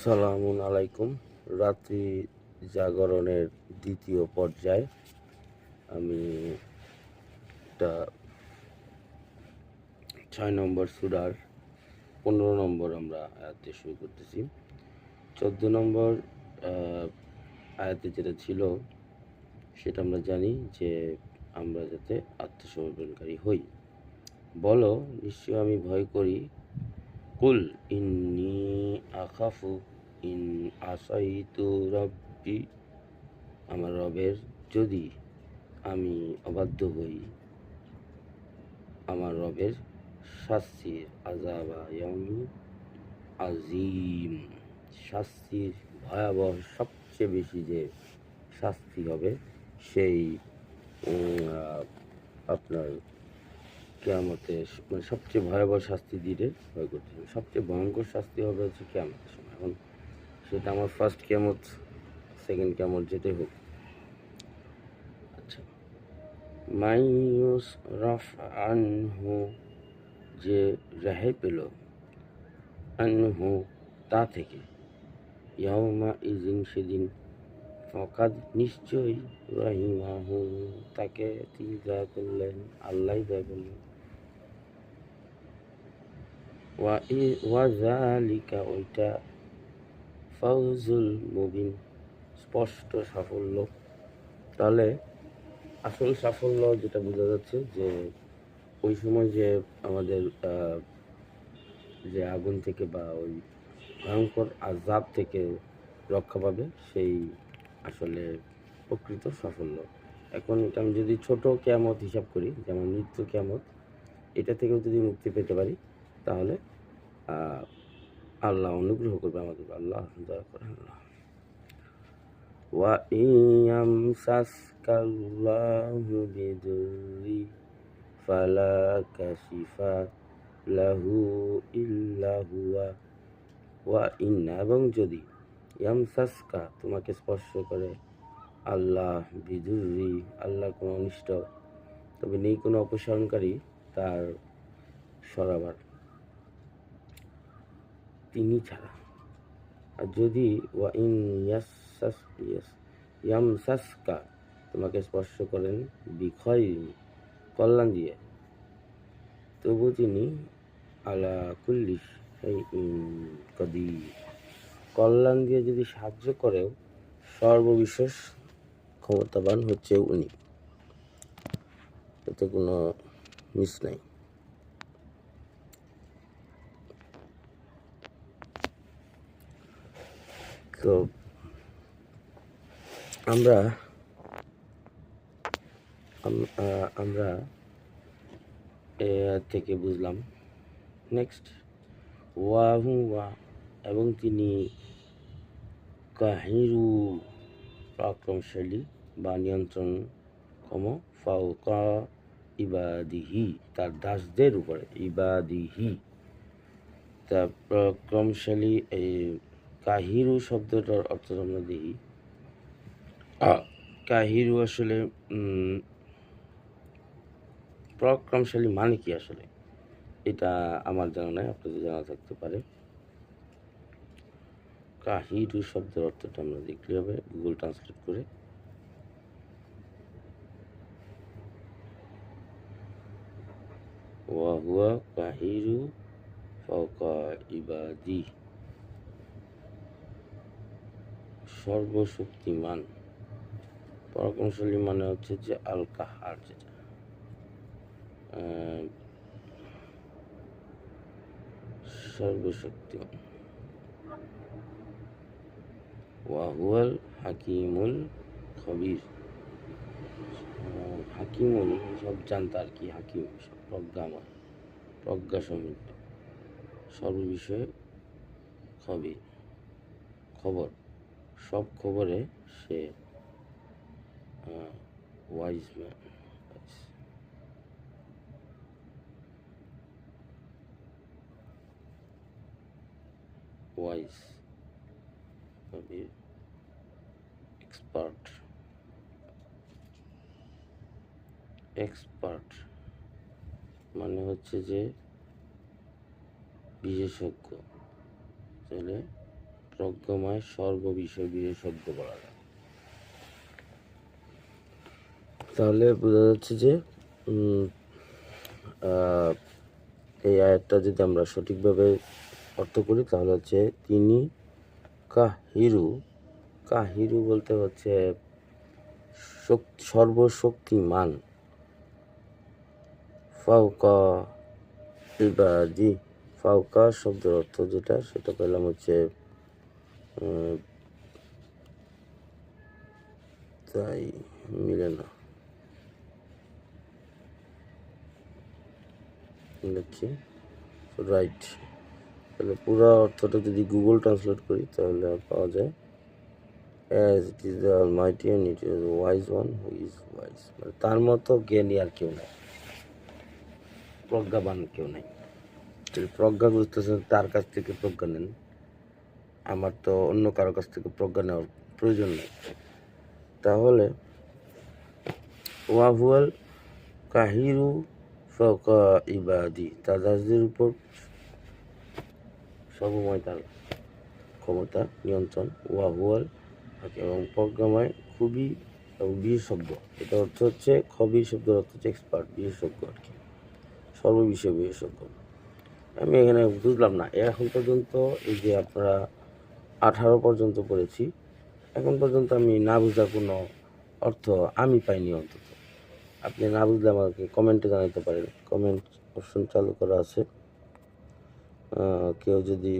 আসসালামু আলাইকুম। রাত্রি জাগরণের দ্বিতীয় পর্যায়ে আমি একটা 6 নম্বর সূরার 15 নম্বর আমরা আয়াতে শুরু করতেছি। 14 নম্বর আয়াতে যেটা ছিল সেটা আমরা জানি যে আমরা যাতে আত্মসমর্পণকারী হই। বলো, নিশ্চয় আমি ভয় করি। কুল ইন্নী আখাফু ইন আসাইতু রাব্বি, আমার রবের যদি আমি অবাধ্য হই, আমার রবের শাস্তির আযাবা ইয়াউমি আজিম, শাস্তির ভয়াবহ সবচেয়ে বেশি যে শাস্তি হবে সেই আপনার কিয়ামতে, মানে সবচেয়ে ভয়াবহ শাস্তি দিলে ভয় করতে, সবচেয়ে ভয়ঙ্কর শাস্তি হবে হচ্ছে কিয়ামতের সময়। এখন সেটা আমার ফার্স্ট কিয়ামত, সেকেন্ড কিয়ামত, যেটাই হোক। আচ্ছা, মাইয়ুস রাফ আনহু, যে রেহাই পেল, আনহু তা থেকে, ইয়াউমা ইজিন সেদিন, ফকাদ নিশ্চয়ই, রাহিমাহু তাকে তিনি দয়া করলেন, আল্লাহ দয়া করলেন। ওয়াজালিকা ওইটা, ফাউজুল মুবিন স্পষ্ট সাফল্য। তাহলে আসল সাফল্য যেটা বোঝা যাচ্ছে যে ওই সময় যে আমাদের যে আগুন থেকে বা ওই ভয়ঙ্কর আযাব থেকে রক্ষা পাবে, সেই আসলে প্রকৃত সাফল্য। এখন এটা আমি যদি ছোট কিয়ামত হিসাব করি, যেমন মৃত্যু কিয়ামত, এটা থেকেও যদি মুক্তি পেতে পারি তাহলে আল্লাহ অনুগ্রহ করবে আমাদের, আল্লাহ দয়া করে। আল্লাহ ওয়া ইয়ামসাসকাল্লাহু বিদুররি ফালা কাশিফা লাহু ইল্লা হুয়া, ওয়া ইন্না এবং যদি, ইয়ামসাসকা তোমাকে স্পর্শ করে, আল্লাহ বিদুররি আল্লাহ কোনো অনিষ্ট, তবে নেই কোনো অপসারণকারী তার সরাবার, তিনি ছাড়া। আর যদি ওয়া ইন ইয়ামসাসকা তোমাকে স্পর্শ করেন, বিক্ষয় কল্যাণ দিয়ে, তবু তিনি আলা কুল্লি শাইইন কাদির, কল্যাণ দিয়ে যদি সাহায্য করেও সর্ববিশেষ ক্ষমতাবান হচ্ছে উনি, এতে কোনো মিস নাই। তো আমরা থেকে বুঝলাম। নেক্সট, ওয়া এবং তিনি কাহিরু পরাক্রমশালী বা নিয়ন্ত্রণক্ষম, ফাওকা ইবাদিহি তার দাসদের উপরে, ইবাদিহি তার পরাক্রমশালী। এই কাহিরু শব্দটার অর্থ আমরা দেখি, কাহিরু আসলে পরাক্রমশালী মানে কি আসলে, এটা আমার জানা নাই, আপনাদের জানা থাকতে পারে। কাহিরু শব্দের অর্থটা আমরা দেখলে হবে গুগল ট্রান্সলেট করে। ওয়া হুয়া কাহিরু ফাওকা ইবাদি, সর্বশক্তিমান। পরাক্রমশালী মানে হচ্ছে যে আল কাহার, যেটা সর্বশক্তিমান। ওয়া হুয়াল হাকিমুল খবির, হাকিমুল সব জানতা আর কি, হাকিম সব প্রজ্ঞাময়, প্রজ্ঞা সমৃদ্ধ, সর্ববিষয়ে খবির খবর, সব খবরে সে wise man, wise Khabir, expert, expert মানে হচ্ছে যে বিশেষজ্ঞ, তাহলে প্রজ্ঞাময় সর্ব বিষয় বিশেষজ্ঞ বলা যায়। তাহলে বোঝা যাচ্ছে যে এই আয়াতটা যদি আমরা সঠিকভাবে অর্থ করি তাহলে হচ্ছে তিনি কাহিরু বলতে হচ্ছে সর্বশক্তিমান, ফাওকা ইবাদি, ফাওকা শব্দের অর্থ যেটা সেটা পেলাম হচ্ছে তাই মিলে না, লিখছি রাইট। তাহলে পুরো অর্থটা যদি গুগল ট্রান্সলেট করি তাহলে পাওয়া যায় as it is the almighty and it is the wise one who is wise, মানে তার মতো জ্ঞানী আর কেউ নাই, প্রজ্ঞাবান কেউ নাই। প্রজ্ঞা বুঝতেছেন তার কাছ থেকে প্রজ্ঞা নেন, আমার তো অন্য কারো কাছ থেকে প্রজ্ঞা নেওয়ার প্রয়োজন নেই। তাহলে ওয়াহুয়াল কাহিরু ফাওকা ইবাদি, তার দাসদের উপর সর্বময় তার ক্ষমতা নিয়ন্ত্রণ, ওয়াহুয়াল এবং প্রজ্ঞাময় খুবই এবং বিশেষজ্ঞ। এটা অর্থ হচ্ছে খবির শব্দের অর্থ হচ্ছে এক্সপার্ট, বিশেষজ্ঞ আর কি, সর্ববিষয়ে বিশেষজ্ঞ। আমি এখানে বুঝলাম না এখন পর্যন্ত এই যে আপনারা 18 পর্যন্ত পড়েছি, এখন পর্যন্ত আমি না বুঝার কোনো অর্থ আমি পাইনি। অন্তত আপনি না বুঝলে আমাকে কমেন্টে জানাতে পারেন, কমেন্ট অপশন চালু করা আছে। কেউ যদি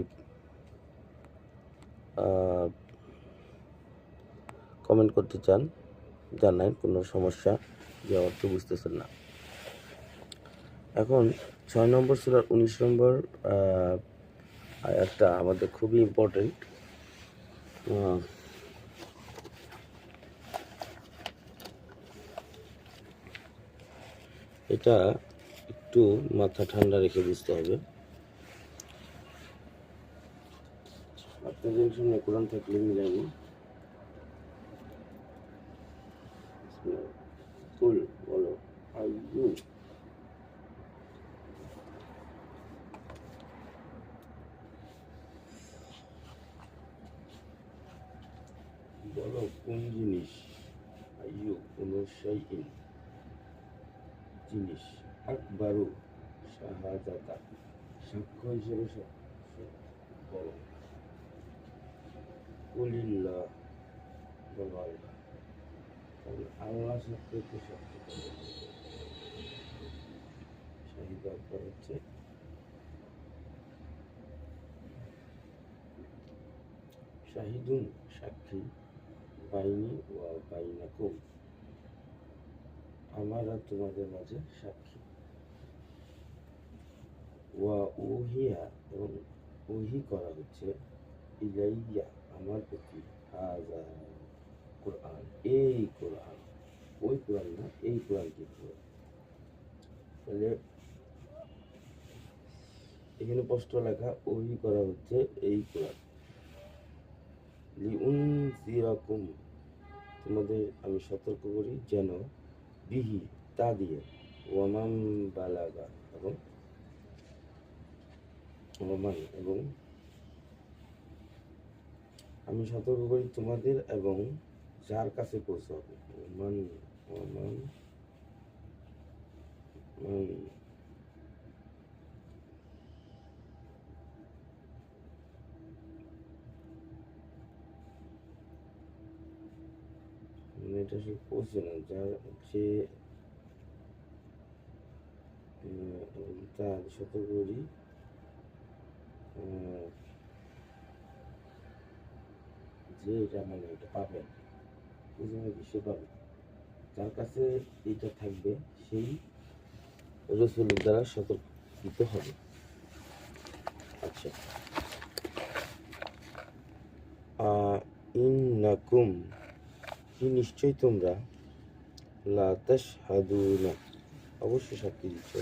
কমেন্ট করতে চান জানাই, কোনো সমস্যা যে অর্থ বুঝতেছেন না। এখন 6 নম্বর সূরার 19 নম্বর আয়াতটা আমাদের খুবই ইম্পর্টেন্ট। এটা একটু মাথা ঠান্ডা রেখে বুঝতে হবে। আপনাদের সামনে কোরআন থাকলে মিলাইনি, কুল বলো আইয়ু, বলো কোন জিনিস, আইয়ু কোন শাইইন জিনিস, আকবারু শাহাদাতা সাক্ষ্য হিসেবে বলো, কুলিল্লাহ বলো আল্লাহ। তাহলে আল্লাহ সাক্ষ্যকে সাক্ষ্য করে, শাহিদ আকবর হচ্ছে শাহিদুন সাক্ষী, বাইনি ওয়া বাইনাকুম আমার আর তোমাদের মাঝে সাক্ষী, ওয়া উহিয়া এবং ওহি করা হচ্ছে, ইলাইয়া আমার প্রতি, হাযা কোরআন এই কোরআন, ওই কোরআন না এই কোরআন কি কোরআন। তাহলে এখানে স্পষ্ট লেখা ওহি করা হচ্ছে এই কোরআন, লিউনজিরাকুম তোমাদের আমি সতর্ক করি যেন, বিহি তা দিয়ে, ওয়ামান বালাগা এবং ওয়ামান এবং আমি সতর্ক করি তোমাদের এবং যার কাছে পৌঁছাবে, ওয়ামান ওয়ামান এটা আসলে পৌঁছে না, যার যে তার সতর্ক করি যে এটা মানে এটা পাবে, সে পাবে, যার কাছে এটা থাকবে সেই রসুলের দ্বারা সতর্কিত হবে। আচ্ছা, ইন্নাকুম কি নিশ্চয়ই তোমরা, লা তাশহাদুনা অবশ্যই সাক্ষী দিচ্ছ,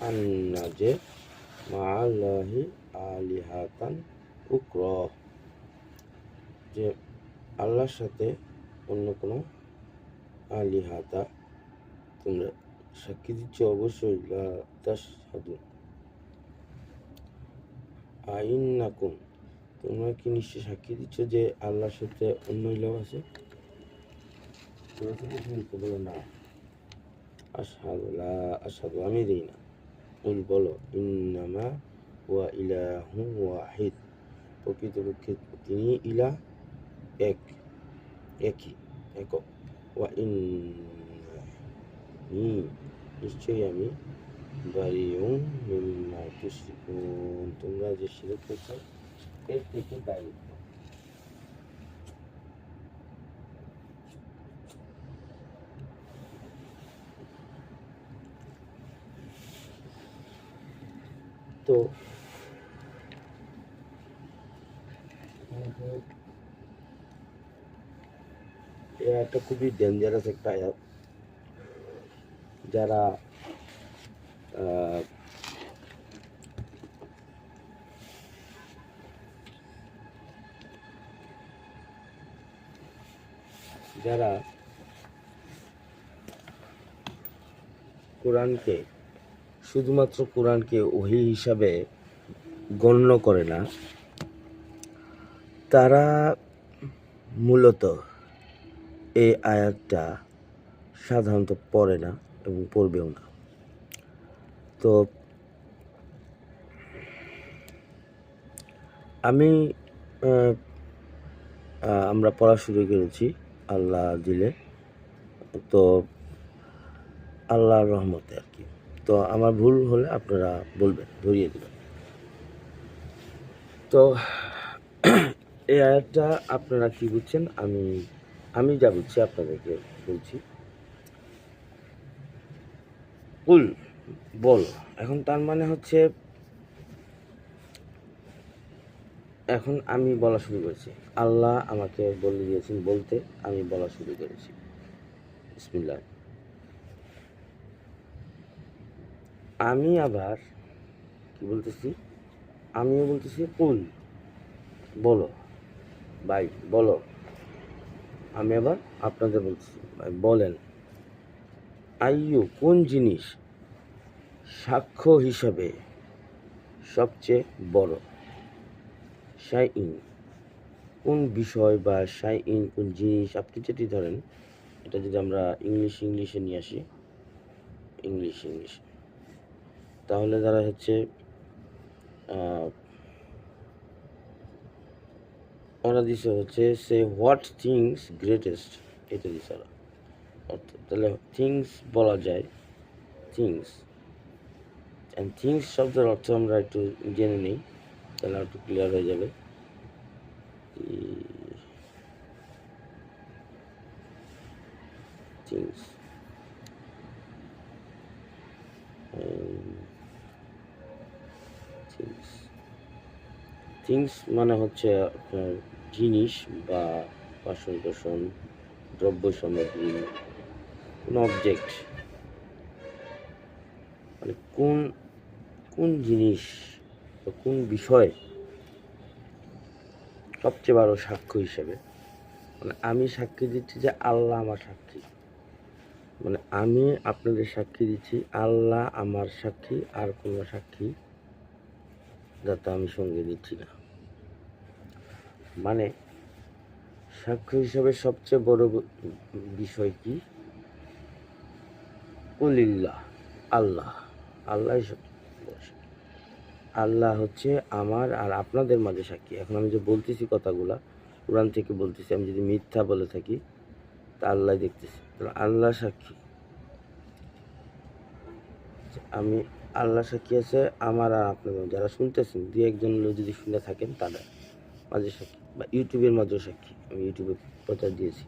আন্না যে মাআল্লাহি আলিহাতান উকরা যে আল্লাহর সাথে অন্য কোনো আলিহাতা তোমরা সাক্ষী দিচ্ছ, অবশ্যই লা তাশহাদু আইন্নাকুম তোমরা কি নিশ্চয় সাক্ষী দিচ্ছ যে আল্লাহর সাথে অন্য ইলাহ আছে? বলো না, আশহাদু লা আশহাদু, আমি দিই না। কুল বলো, ইন্নামা হুয়া ইলাহু ওয়াহিদ, প্রকৃতপক্ষে তিনি ইলাহ, এক, একই, একক। ওয়া ইন্নী, নিশ্চয়ই আমি, বারিউম মিম্মা তুশরিকুন, তোমরা যে শিরক করছো এর থেকে দায়িত্ব। তো একটা খুবই ডেঞ্জারাস একটা আয়াত। যারা যারা কোরআনকে, শুধুমাত্র কোরআনকে ওহী হিসাবে গণ্য করে না, তারা মূলত এই আয়াতটা সাধারণত পড়ে না এবং পড়বেও না। তো আমরা পড়া শুরু করেছি আল্লাহ দিলে, তো আল্লাহর রহমতে আর কি। তো আমার ভুল হলে আপনারা বলবেন, ধরিয়ে দেবেন। তো এই আয়াতটা আপনারা কি বুঝছেন, আমি যা বুঝছি আপনাদেরকে বলছি। কুল বল, এখন তার মানে হচ্ছে, এখন আমি বলা শুরু করেছি, আল্লাহ আমাকে বলে দিয়েছেন বলতে, আমি বলা শুরু করেছি। বিসমিল্লাহ। আমি আবার কি বলতেছি, আমিও বলতেছি কুল বলো ভাই বলো, আমি আবার আপনাদের বলতেছি ভাই বলেন, আইয়ু কোন জিনিস সাক্ষ্য হিসাবে সবচেয়ে বড়, শাইইন কোন বিষয় বা শাইইন কোন জিনিস, আপনি যেটি ধরেন, এটা যদি আমরা ইংলিশে নিয়ে আসি, ইংলিশ তাহলে তারা হচ্ছে ওরা দিছে হচ্ছে সে হোয়াট থিংস গ্রেটেস্ট, এটা দিছে ওরা। অর্থাৎ তাহলে থিংস বলা যায়, থিংস অ্যান্ড থিংস শব্দের অর্থ আমরা একটু জেনে নিই, তাহলে একটু ক্লিয়ার হয়ে যাবে। থিংস থিংস মানে হচ্ছে আপনার জিনিস বা বাসন কোসন, দ্রব্য সামগ্রী, কোন অবজেক্ট, মানে কোন জিনিস বা কোন বিষয় সবচেয়ে বড় সাক্ষ্য হিসেবে, মানে আমি সাক্ষী দিচ্ছি যে আল্লাহ আমার সাক্ষী, মানে আমি আপনাদের সাক্ষী দিচ্ছি, আল্লাহ আমার সাক্ষী, আর কোনো সাক্ষী যাতে আমি সঙ্গে দিচ্ছি না। মানে সাক্ষ্য হিসাবে সবচেয়ে বড় বিষয় কি, কুলিল্লাহ, আল্লাহ, আল্লাহ হচ্ছে আমার আর আপনাদের মাঝে সাক্ষী। এখন আমি যে বলতেছি কথাগুলা কোরআন থেকে বলতেছি, আমি যদি মিথ্যা বলে থাকি তা আল্লাহ দেখতেছি, তাহলে আল্লাহ সাক্ষী, আমি আল্লাহ সাক্ষী আছে আমার আর আপনাদের, যারা শুনতেছেন দু একজন লোক যদি শুনে থাকেন তাদের মাঝে সাক্ষী, বা ইউটিউবের মাঝেও সাক্ষী, আমি ইউটিউবে প্রচার দিয়েছি।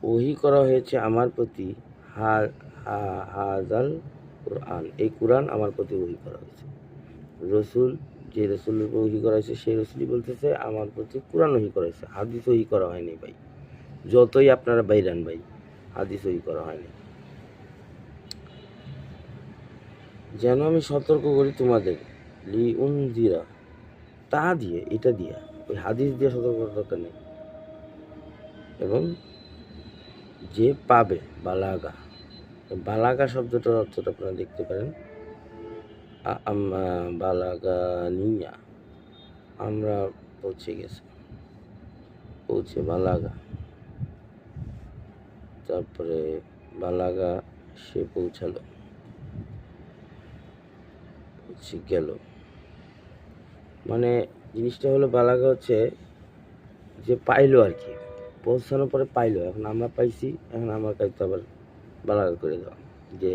ওহি করা হয়েছে আমার প্রতি হাজাল কোরআন, এই কোরআন আমার প্রতি ওহি করা হয়েছে। রসুল, যে রসুলের ওহি করা হয়েছে সেই রসুলই বলতেছে আমার প্রতি কোরআন ওহি করা হয়েছে, হাদিস ওহি করা হয়নি ভাই, যতই আপনারা বাইরান ভাই, হাদিস ওহি করা হয়নি। যেন আমি সতর্ক করি তোমাদের, লিউনজিরা, তা দিয়ে, এটা দিয়ে, ওই হাদিস দিয়ে সতর্ক করার দরকার নেই। এবং যে পাবে, বালাগা শব্দটার অর্থটা আপনারা দেখতে পারেন, বালাগা নিয়া, আমরা পৌঁছে বালাগা, তারপরে বালাগা সে পৌঁছে গেল। মানে জিনিসটা হলো বালাগা হচ্ছে যে পাইলো আর কি, পৌঁছানোর পরে পাইলো। এখন আমরা পাইছি, এখন আমার কাছে তো আবার বালাগা করে দেওয়া যে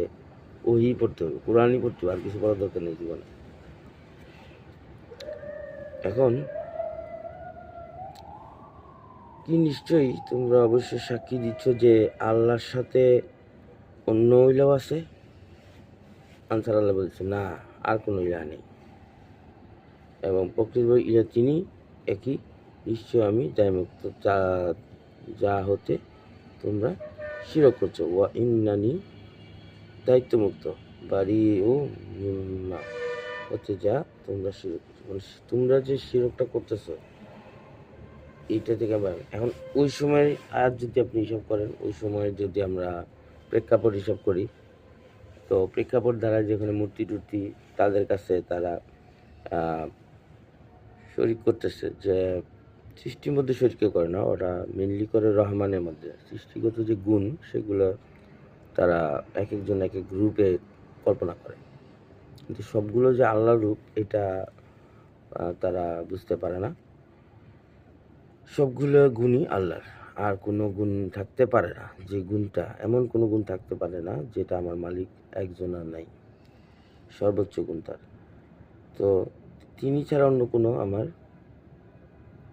ওই পড়তে হবে, কোরআনই পড়তে হবে, আর কিছু পড়ার দরকার নেই জীবনে। এখন কি নিশ্চয়ই তোমরা অবশ্যই সাক্ষী দিচ্ছ যে আল্লাহর সাথে অন্য ইলাও আছে? আনসার আল্লাহ বলছে না, আর কোনো ইলা নেই, এবং প্রকৃত ইলা তিনি একই। নিশ্চয় আমি দায়মুক্ত যা হতে তোমরা শিরক করছো, ওয়া ইন্নানি দায়িত্বমুক্ত বাড়ি ও মিম্মা হতে যা তোমরা শিরক করছো। মানে তোমরা যে শিরকটা করতেছো এইটা থেকে আবার এখন ওই সময়ের আয়াত যদি আপনি হিসাব করেন, ওই সময় যদি আমরা প্রেক্ষাপট হিসাব করি, তো প্রেক্ষাপট দ্বারা যেখানে মূর্তি টুর্তি তাদের কাছে তারা শরিক করতেছে, যে সৃষ্টির মধ্যে শরিক করে না, ওরা মেনলি করে রহমানের মধ্যে সৃষ্টিগত যে গুণ সেগুলো তারা এক একজন এক এক রূপে কল্পনা করে, কিন্তু সবগুলো যে আল্লাহর রূপ এটা তারা বুঝতে পারে না। সবগুলো গুণই আল্লাহর, আর কোনো গুণ থাকতে পারে না, যে গুণটা এমন কোনো গুণ থাকতে পারে না যেটা আমার মালিক একজন আর নাই, সর্বোচ্চ গুণ তার। তো তিনি ছাড়া অন্য কোনো আমার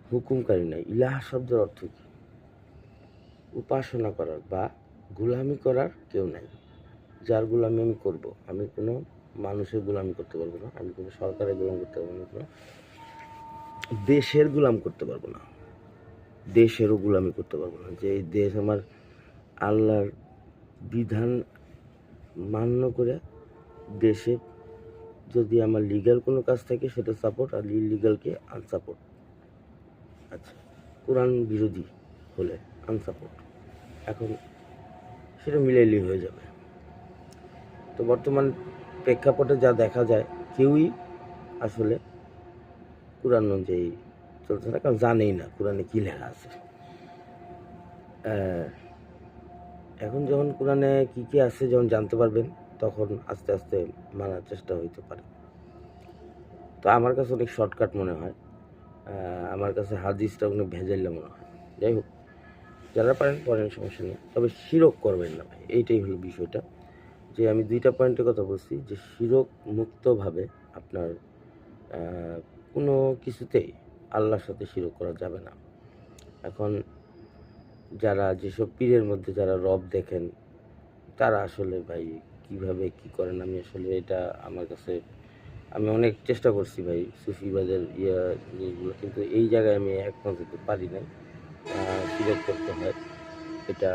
হুকুমকারী নাই। ইলাহ শব্দের অর্থ কি? উপাসনা করার বা গোলামি করার কেউ নাই, যার গোলামি আমি করব। আমি কোনো মানুষের গোলামি করতে পারবো না, আমি কোনো সরকারের গোলাম করতে পারবো না, কোনো দেশের গোলাম করতে পারবো না, দেশেরও গোলামি করতে পারবো না। যে এই দেশ আমার আল্লাহর বিধান মান্য করে, দেশে যদি আমার লিগ্যাল কোনো কাজ থাকে সেটা সাপোর্ট, আর ইলিগালকে আনসাপোর্ট। আচ্ছা, কোরআন বিরোধী হলে আনসাপোর্ট, এখন সেটা মিলাইলেই হয়ে যাবে। তো বর্তমান প্রেক্ষাপটে যা দেখা যায়, কেউই আসলে কোরআন অনুযায়ী চলছে না, কারণ জানেই না কোরআনে কী লেখা আছে। এখন যখন কোরআনে কী কী আছে যখন জানতে পারবেন, তখন আস্তে আস্তে মানার চেষ্টা হইতে পারে। তো আমার কাছে অনেক শর্টকাট মনে হয়, আমার কাছে হাদিসটা অনেক ভেজাইলে মনে হয়। যাই হোক, যারা পারেন পড়েন, সমস্যা নেই, তবে শিরক করবেন না ভাই, এইটাই হলো বিষয়টা। যে আমি দুইটা পয়েন্টের কথা বলছি, যে শিরক মুক্তভাবে আপনার কোনো কিছুতেই আল্লাহর সাথে শিরক করা যাবে না। এখন যারা যেসব পীরের মধ্যে যারা রব দেখেন, তারা আসলে ভাই কিভাবে কি করেন, আমি আসলে এটা আমার কাছে, আমি অনেক চেষ্টা করছি ভাই সুফিবাদের জিনিসগুলো, কিন্তু এই জায়গায় আমি একমত হতে পারি নাই। শিরক করতে হয়, এটা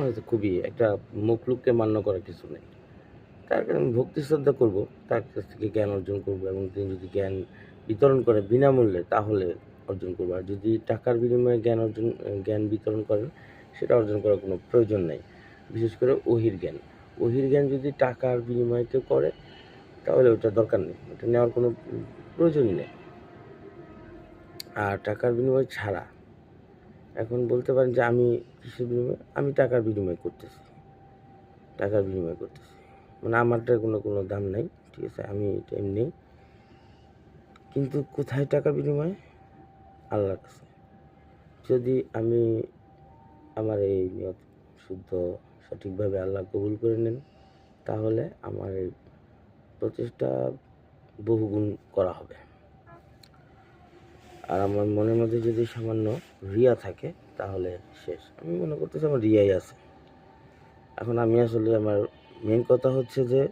হয়তো খুবই একটা মখলুককে মান্য করা কিছু নেই। তার কারণে ভক্তি শ্রদ্ধা করবো, তার কাছ থেকে জ্ঞান অর্জন করবো, এবং তিনি যদি জ্ঞান বিতরণ করে বিনামূল্যে তাহলে অর্জন করবো। আর যদি টাকার বিনিময়ে জ্ঞান বিতরণ করেন, সেটা অর্জন করার কোনো প্রয়োজন নেই। বিশেষ করে ওহির জ্ঞান যদি টাকার বিনিময়ে কেউ করে, তাহলে ওটা দরকার নেই, ওটা নেওয়ার কোনো প্রয়োজনই নেই। আর টাকার বিনিময় ছাড়া এখন বলতে পারেন যে আমি কিসের বিনিময়ে, আমি টাকার বিনিময় করতেছি, মানে আমারটার কোনো দাম নাই, ঠিক আছে, আমি এটা এমনি। কিন্তু কোথায় টাকার বিনিময়ে? আল্লাহর কাছে। যদি আমি আমার এই নিয়ত শুদ্ধ সঠিকভাবে আল্লাহ কবুল করে নেন, তাহলে আমার এই প্রচেষ্টা বহুগুণ করা হবে। আর আমার মনের মধ্যে যদি সামান্য রিয়া থাকে, তাহলে শেষ। আমি মনে করতেছি আমার রিয়াই আছে। এখন আমি আসলে আমার মেন কথা হচ্ছে যে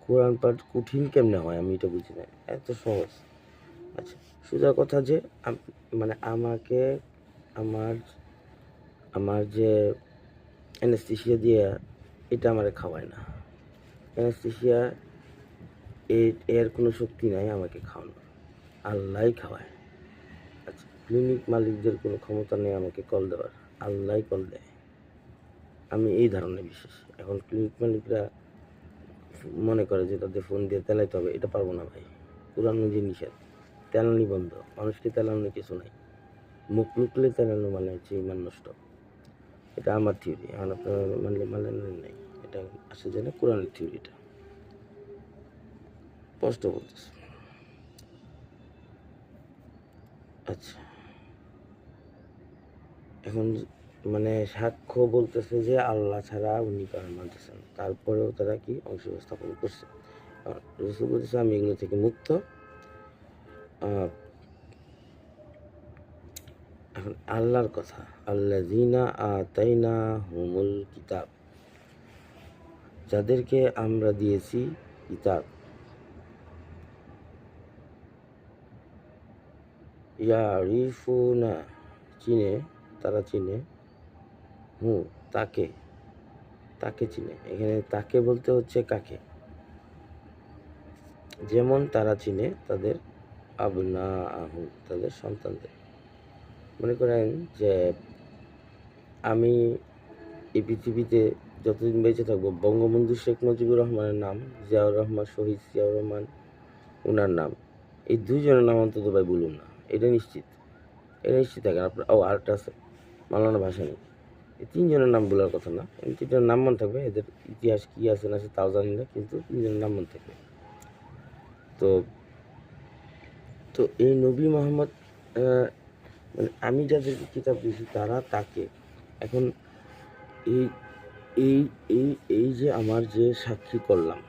কোরআন পাঠ কঠিন কেমনে হয়, আমি এটা বুঝি না, এত সহজ। আচ্ছা, সোজা কথা যে মানে আমাকে আমার যে অ্যানেস্থেশিয়া দিয়ে এটা আমারে খাওয়ায় না, অ্যানেস্থেশিয়া এর কোনো শক্তি নাই আমাকে খাওয়ানো, আল্লাহই খাওয়ায়। আচ্ছা, ক্লিনিক মালিকদের কোনো ক্ষমতা নেই আমাকে কল দেওয়ার, আল্লাহই কল দেয়, আমি এই ধারণায় বিশ্বাসী। এখন ক্লিনিক মালিকরা মনে করে যে তাদের ফোন দিয়ে তেলাইতে হবে, এটা পারবো না ভাই, কোরআন অনুযায়ী নিষেধ। তেলানি বন্ধ, মানুষকে তেলানো কিছু নাই, মুখ লুকলে তেলানো মানে হচ্ছে ইমান নষ্ট। এটা আমার থিওরি, এখন আপনার মানলে মানলেন নাই, এটা আসে যায় না কোরআনের থিওরিটা, স্পষ্ট বলতেছে। আচ্ছা, এখন মানে সাক্ষ্য বলতেছে যে আল্লাহ ছাড়া উনি কারণ মানতেছেন, তারপরেও তারা কি অংশ স্থাপন করছে। রসুল বলতেছে আমি এগুলো থেকে মুক্ত। এখন আল্লাহর কথা, আল্লাযীনা আতাইনা হুমুল কিতাব, যাদেরকে আমরা দিয়েছি কিতাব, ইয়ারিফুনা চিনে, তারা চিনে, তাকে, তাকে চিনে। এখানে তাকে বলতে হচ্ছে কাকে, যেমন তারা চিনে তাদের আবনা আহু, তাদের সন্তানদের। মনে করেন যে আমি এই পৃথিবীতে যতদিন বেঁচে থাকবো, বঙ্গবন্ধু শেখ মুজিবুর রহমানের নাম, জিয়াউর রহমান, শহীদ জিয়াউর রহমান ওনার নাম, এই দুইজনের নাম অন্তত ভাই বলুন না, এটা নিশ্চিত, এটা নিশ্চিত থাকেন আপনার। আরেকটা আছে মাওলানা ভাসানী, এই তিনজনের নাম বলার কথা না, তিনজনের নাম মনে থাকবে, এদের ইতিহাস কী আছে না আছে তাও জানি না, কিন্তু তিনজনের নাম মনে থাকবে। তো তো এই নবী মোহাম্মদ, মানে আমি যাদেরকে কিতাব দিয়েছি তারা তাকে। এখন এই এই এই এই যে আমার যে সাক্ষী করলাম,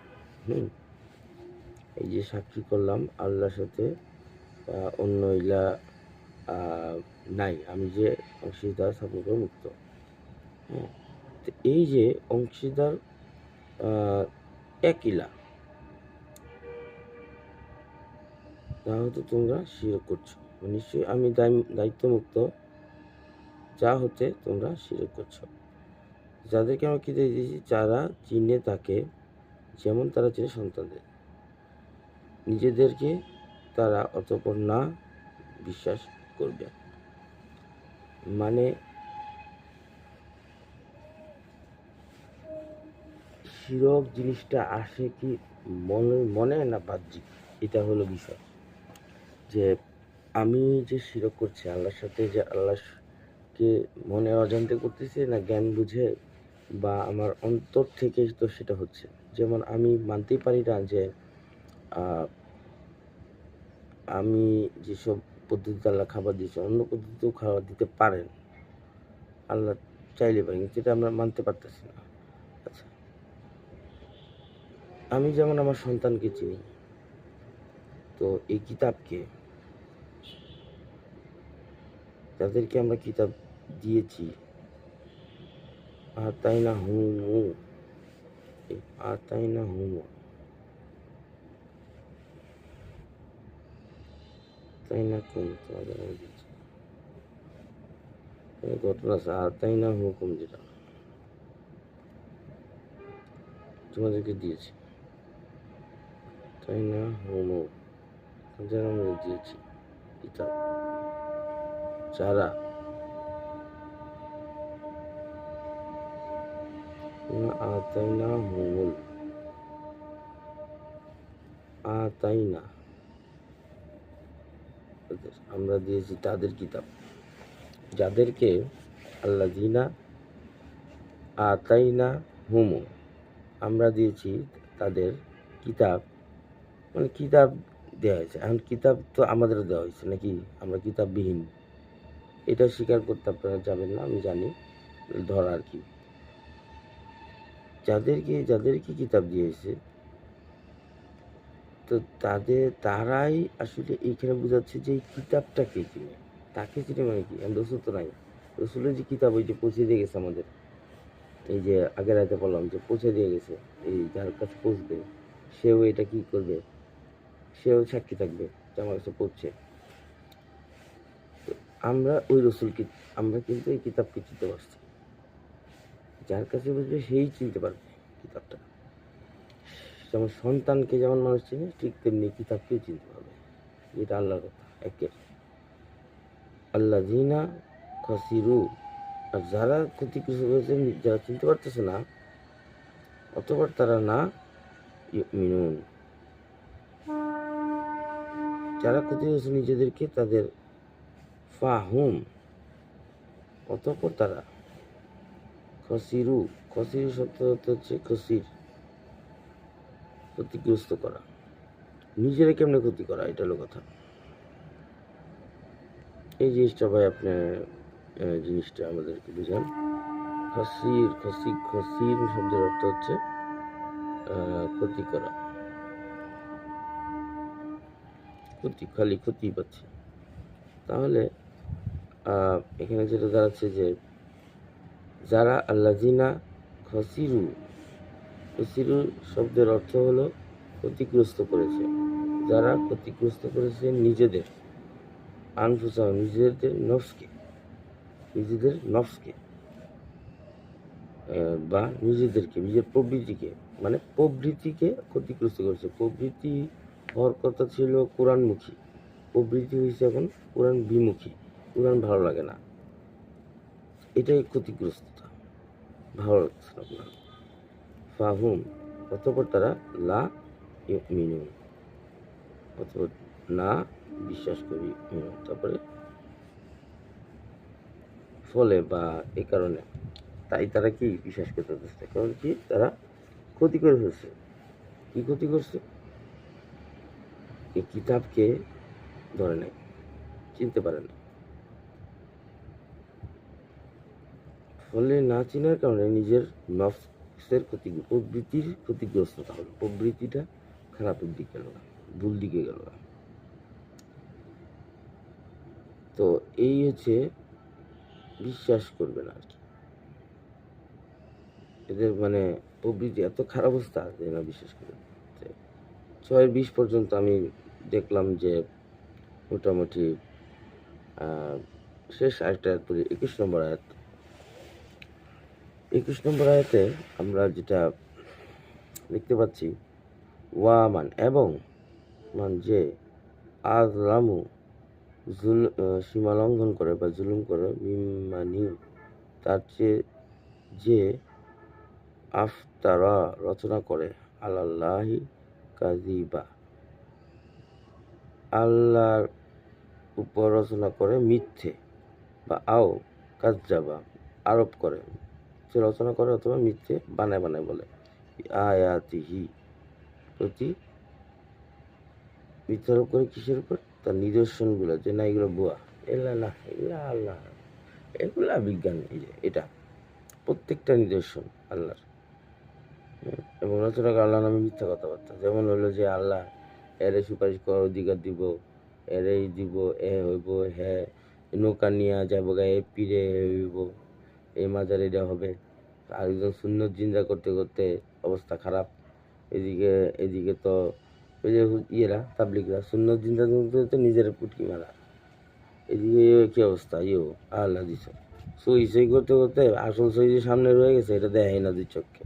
এই যে সাক্ষী করলাম আল্লাহর সাথে অন্য ইলা নাই, আমি যে অংশীদার স্থাপন করে মুক্ত। হ্যাঁ, তো এই যে অংশীদার এক ইলা, তা হতে তোমরা শিরক করছো, নিশ্চয়ই আমি দায়িত্বমুক্ত যা হতে তোমরা শিরক করছো। যাদেরকে আমরা কি দিয়েছি, যারা চিনে তাকে, যেমন তারা চিনে সন্তানদের, নিজেদেরকে তারা অতঃপর না বিশ্বাস করবে। মানে শিরক জিনিসটা আসে কি মনে না বাহ্যিক, এটা হলো বিষয়। যে আমি যে শিরক করছি আল্লাহর সাথে, যে আল্লাহকে মনে অজান্তে করতেছি না জ্ঞান বুঝে, বা আমার অন্তর থেকে তো সেটা হচ্ছে। যেমন আমি মানতেই পারি না যে আমি যেসব পদ্ধতিতে আল্লাহ খাবার দিয়েছে অন্য পদ্ধতিতেও খাবার দিতে পারেন, আল্লাহ চাইলে পারেন, কিন্তু এটা আমরা মানতে পারতেছি না। আচ্ছা, আমি যেমন আমার সন্তানকে চিনি, তো এই কিতাবকে, যাদেরকে আমরা কিতাব দিয়েছি, আতাইনা হুমু, আতাইনা হুমু, তাইনা কুম, তোমাদের আমি দিচ্ছি ঘটনা আছে, আতাইনা হুকুম, যেটা তোমাদেরকে দিয়েছি, তাইনা হুমু, তাদের আমি দিয়েছি কিতাব, যারা আতাইনা হুমুল, আতাইনা আমরা দিয়েছি তাদের কিতাব, যাদেরকে আল্লাযীনা আতাইনা হুমু, আমরা দিয়েছি তাদের কিতাব, মানে কিতাব দেওয়া হয়েছে। এখন কিতাব তো আমাদেরও দেওয়া হয়েছে নাকি, আমরা কিতাববিহীন, এটা স্বীকার করতে আপনারা যাবেন না, আমি জানি, ধরা আর কি। যাদেরকে কিতাব দিয়েছে, তো তারাই আসলে এইখানে বোঝাচ্ছে যে এই কিতাবটা কে চিনে, তাকে চিনে মানে কি, রসুল তো নাই, রসুলের যে কিতাব ওই যে পৌঁছে দিয়ে গেছে আমাদের, এই যে আগের রাতে বললাম যে পৌঁছে দিয়ে গেছে, এই যার কাছে পৌঁছবে সেও এটা কি করবে, সেও সাক্ষী থাকবে যে আমার কাছে পৌঁছে। আমরা ওই রসুলকে, আমরা কিন্তু এই কিতাবকে চিনতে পারছি, যার কাছে বুঝবে সেই চিনতে পারবে কিতাবটা। যেমন সন্তানকে যেমন মানুষ চিনে, ঠিক তেমনি কিতাবকেও চিনতে পারবে, এটা আল্লাহর কথা একের। আল্লাযীনা খাসিরু, আর যারা ক্ষতিগ্রস্ত হয়েছে, যারা চিনতে পারতেছে না, অতঃপর তারা না ইউমিনুন, যারা ক্ষতি করেছে নিজেদেরকে তাদের ফাহুম অতঃপর তারা খসিরু শব্দ হচ্ছে খসির, ক্ষতিগ্রস্ত করা। নিজেরা কেমনে ক্ষতি করা, এটা হলো কথা। এই জিনিসটা ভাই আপনি জিনিসটা আমাদেরকে বুঝান। খসির শব্দের অর্থ হচ্ছে ক্ষতি করা, খালি ক্ষতি পাচ্ছে। তাহলে এখানে যেটা দাঁড়াচ্ছে যে যারা আল্লাযিনা খসিরু শব্দের অর্থ হলো ক্ষতিগ্রস্ত করেছে, যারা ক্ষতিগ্রস্ত করেছে নিজেদের আনফুসাহুম, নিজেদের নফসকে বা নিজেদেরকে, নিজের প্রবৃত্তিকে, মানে প্রবৃত্তিকে ক্ষতিগ্রস্ত করেছে। প্রবৃত্তি হওয়ার কথা ছিল কোরআনমুখী, প্রবৃত্তি হয়েছে এখন কোরআন বিমুখী, কোরআন ভালো লাগে না, এটাই ক্ষতিগ্রস্ততা, ভালো লাগছে না আপনার। ফাহুম অতঃপর তারা লা ইউমিনুন, অতঃপর না বিশ্বাস করি, তারপরে ফলে বা এই কারণে, তাই তারা কি বিশ্বাস করতে পারছে, কারণ কি তারা ক্ষতি করে ফেলছে। কি ক্ষতি করছে? এই কিতাবকে ধরে নেয়, চিনতে পারে না। ফলে না চিনার কারণে নিজের নফসের প্রবৃত্তির ক্ষতিগ্রস্ততা হলো, প্রবৃত্তিটা খারাপের দিকে গেল না, ভুল দিকে গেল না। তো এই হচ্ছে বিশ্বাস করবে না আর কি, এদের মানে প্রবৃত্তি এত খারাপ অবস্থা যে না বিশ্বাস করবে। 6-20 পর্যন্ত আমি দেখলাম যে মোটামুটি শেষ আরেকটা 21 নম্বর আয়াত। 21 নম্বর আয়াতে আমরা যেটা দেখতে পাচ্ছি, ওয়ামান এবং মান যে আযলামু সীমা লঙ্ঘন করে বা জুলুম করে, মিম্মানি তার চেয়ে যে আফতারা রচনা করে, আলাল্লাহি কাযিবা আল্লাহর উপর রচনা করে মিথ্যে, বা আও কাযযাবা আরোপ করে, সে রচনা করে অথবা মিথ্যে বানায় বলে, আয়াতিহি প্রতি মিথ্যারোপ করে, কিসের উপর? তার নিদর্শনগুলো, যে না এগুলো বুয়া, এগুলা না, এগুলা আল্লাহ, এগুলা বিজ্ঞান, এই যে এটা প্রত্যেকটা নিদর্শন আল্লাহর। এবং রচনা করে আল্লাহ নামে মিথ্যা কথাবার্তা, যেমন হলো যে আল্লাহ এরে সুপারিশ করার অধিকার দিব, এরে দিব, এ হইব, হ্যাঁ নৌকা নিয়ে যাবো গায়ে পিড়ে হইব, এই মাজার এটা হবে। আরেকজন সুন্নত জিন্দা করতে করতে অবস্থা খারাপ, এদিকে তো ওই যে ইয়েরা তাবলিগরা সুন্নত জিন্দা করতে নিজের পুটকি মারা, এদিকে কি অবস্থা, আল্লাহ দিছে সই করতে করতে আসল সই যে সামনে রয়ে গেছে, এটা দেখাই না দুই চোখকে।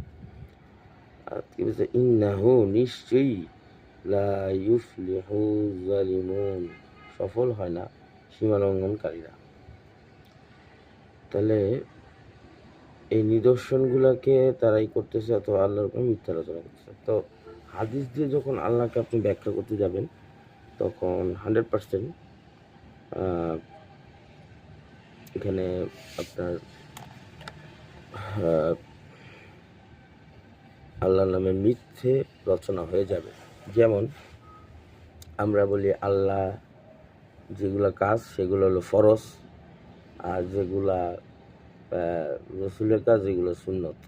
আর কি বলছে, ইন্নাহু নিশ্চয়ই লা ইউফলিহু যালিমুন, সফল হয় না সীমা লঙ্ঘনকারীরা। তাহলে এই নিদর্শনগুলোকে তারাই করতেছে অথবা আল্লাহর উপর মিথ্যা রচনা করতেছে। তো হাদিস দিয়ে যখন আল্লাহকে আপনি ব্যাখ্যা করতে যাবেন, তখন 100% এখানে আপনার আল্লাহর নামে মিথ্যে রচনা হয়ে যাবে। যেমন আমরা বলি আল্লাহ যেগুলো কাজ সেগুলো হলো ফরজ, আর যেগুলা রসুলের কাজ যেগুলো সুন্নত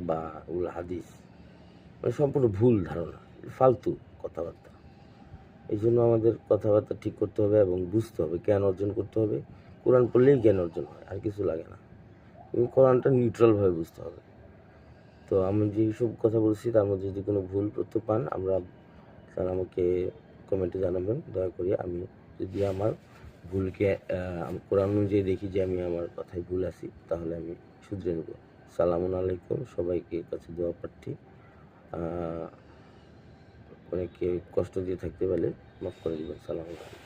বা ওগুলো হাদিস, মানে সম্পূর্ণ ভুল ধারণা, ফালতু কথাবার্তা। এই জন্য আমাদের কথাবার্তা ঠিক করতে হবে এবং বুঝতে হবে, জ্ঞান অর্জন করতে হবে। কোরআন পড়লেই জ্ঞান অর্জন হয়, আর কিছু লাগে না। এবং কোরআনটা নিউট্রালভাবে বুঝতে হবে। তো আমি যেসব কথা বলছি তার মধ্যে যদি কোনো ভুল তথ্য পান, স্যার আমাকে কমেন্টে জানাবেন দয়া করে। আমি যদি আমার ভুলকে কোরআন অনুযায়ী দেখি যে আমি আমার কথায় ভুল আছি, তাহলে আমি শুধরে নেব। সালামুন আলাইকুম, সবাইকে কাছে দোয়া প্রার্থী। অনেকে কষ্ট দিয়ে থাকতে পারলে মাফ করে দেবেন। সালাম আলাইকুম।